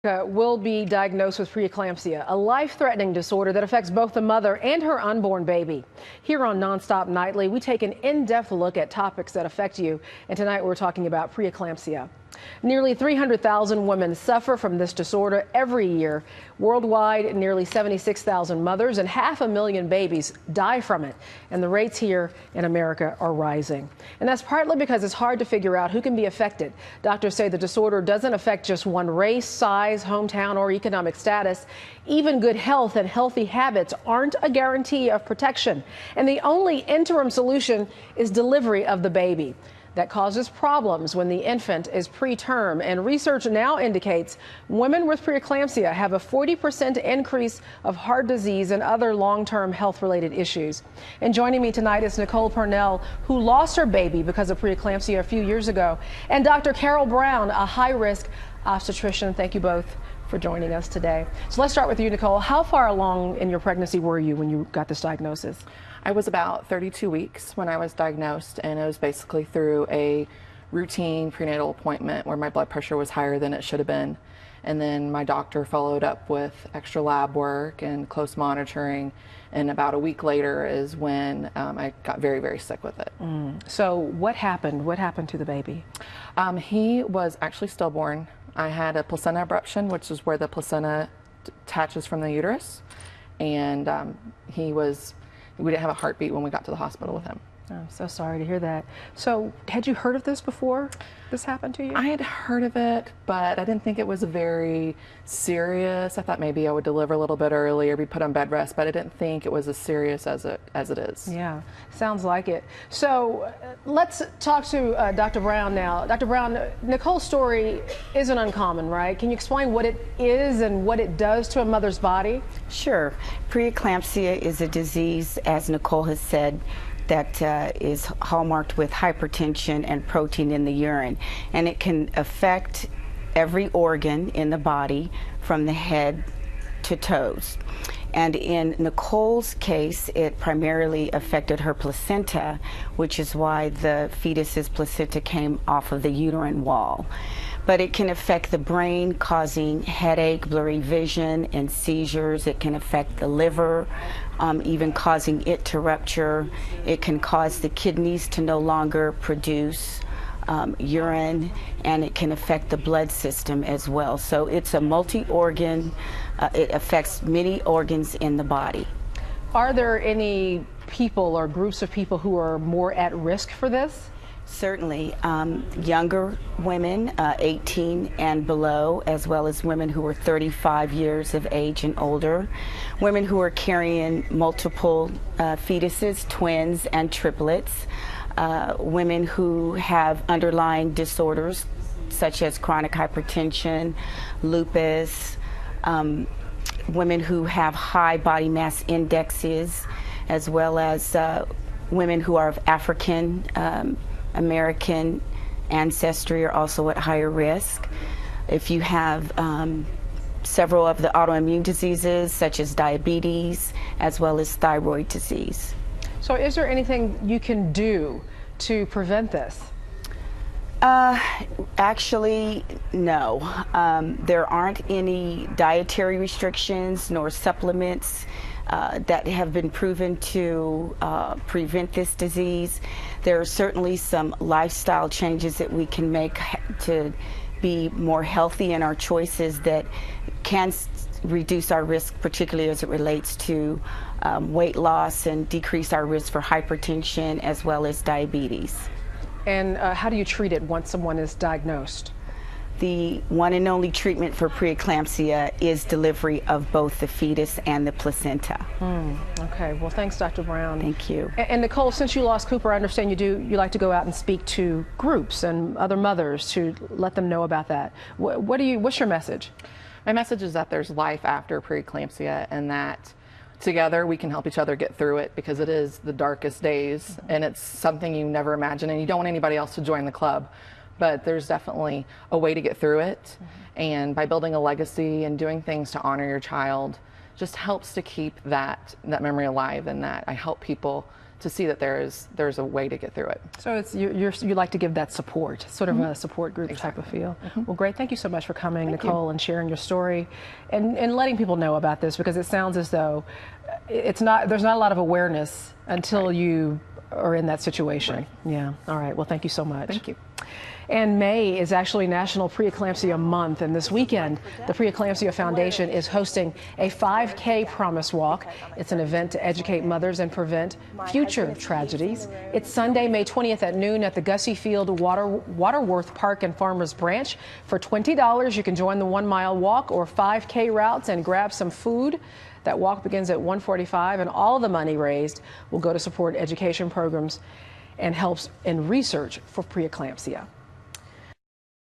Will be diagnosed with preeclampsia, a life-threatening disorder that affects both the mother and her unborn baby. Here on Nonstop Nightly, we take an in-depth look at topics that affect you, and tonight we're talking about preeclampsia. Nearly 300,000 women suffer from this disorder every year. Worldwide, nearly 76,000 mothers and 500,000 babies die from it. And the rates here in America are rising. And that's partly because it's hard to figure out who can be affected. Doctors say the disorder doesn't affect just one race, size, hometown, or economic status. Even good health and healthy habits aren't a guarantee of protection. And the only interim solution is delivery of the baby. That causes problems when the infant is preterm, and research now indicates women with preeclampsia have a 40% increase of heart disease and other long-term health-related issues. And joining me tonight is Nicole Purnell, who lost her baby because of preeclampsia a few years ago, and Dr. Carol Brown, a high-risk obstetrician. Thank you both for joining us today. So let's start with you, Nicole. How far along in your pregnancy were you when you got this diagnosis? I was about 32 weeks when I was diagnosed, and it was basically through a routine prenatal appointment where my blood pressure was higher than it should have been. And then my doctor followed up with extra lab work and close monitoring. And about a week later is when I got very, very sick with it. So what happened? What happened to the baby? He was actually stillborn. I had a placenta abruption, which is where the placenta detaches from the uterus. And we didn't have a heartbeat when we got to the hospital with him. I'm so sorry to hear that. So had you heard of this before this happened to you? I had heard of it, but I didn't think it was very serious. I thought maybe I would deliver a little bit early or be put on bed rest, but I didn't think it was as serious as it is. Yeah, sounds like it. So let's talk to Dr. Brown now. Dr. Brown, Nicole's story isn't uncommon, right? Can you explain what it is and what it does to a mother's body? Sure. Preeclampsia is a disease, as Nicole has said, that is hallmarked with hypertension and protein in the urine, and it can affect every organ in the body from the head to toes. And in Nicole's case, it primarily affected her placenta, which is why the fetus's placenta came off of the uterine wall. But it can affect the brain, causing headache, blurry vision, and seizures. It can affect the liver, even causing it to rupture. It can cause the kidneys to no longer produce urine, and it can affect the blood system as well. So it's a multi-organ. It affects many organs in the body. Are there any people or groups of people who are more at risk for this? Certainly. Younger women, 18 and below, as well as women who are 35 years of age and older, women who are carrying multiple fetuses, twins and triplets, women who have underlying disorders such as chronic hypertension, lupus, women who have high body mass indexes, as well as women who are of African American ancestry are also at higher risk. If you have several of the autoimmune diseases such as diabetes, as well as thyroid disease. So is there anything you can do to prevent this? Actually, no. There aren't any dietary restrictions nor supplements that have been proven to prevent this disease. There are certainly some lifestyle changes that we can make to be more healthy in our choices that can reduce our risk, particularly as it relates to weight loss, and decrease our risk for hypertension as well as diabetes. And how do you treat it once someone is diagnosed? The one and only treatment for preeclampsia is delivery of both the fetus and the placenta. Okay, well, thanks, Dr. Brown. Thank you. And Nicole, since you lost Cooper, I understand you like to go out and speak to groups and other mothers to let them know about that. What's your message? My message is that there's life after preeclampsia, and that together we can help each other get through it, because it is the darkest days, and it's something you never imagine, and you don't want anybody else to join the club. But there's definitely a way to get through it. And by building a legacy and doing things to honor your child just helps to keep that memory alive, and that I help people see that there's a way to get through it. So it's you like to give that support, sort of a support group type of feel. Well, great. Thank you so much for coming, Nicole, and sharing your story and letting people know about this, because it sounds as though there's not a lot of awareness until you are in that situation. Yeah. All right. Well, thank you so much. Thank you. And May is actually National Preeclampsia Month, and this weekend, the Preeclampsia Foundation is hosting a 5K Promise Walk. It's an event to educate mothers and prevent future tragedies. It's Sunday, May 20th at noon at the Gussie Field Waterworth Park and Farmers Branch. For $20, you can join the 1-mile walk or 5K routes and grab some food. That walk begins at 1:45, and all of the money raised will go to support education programs and helps in research for preeclampsia.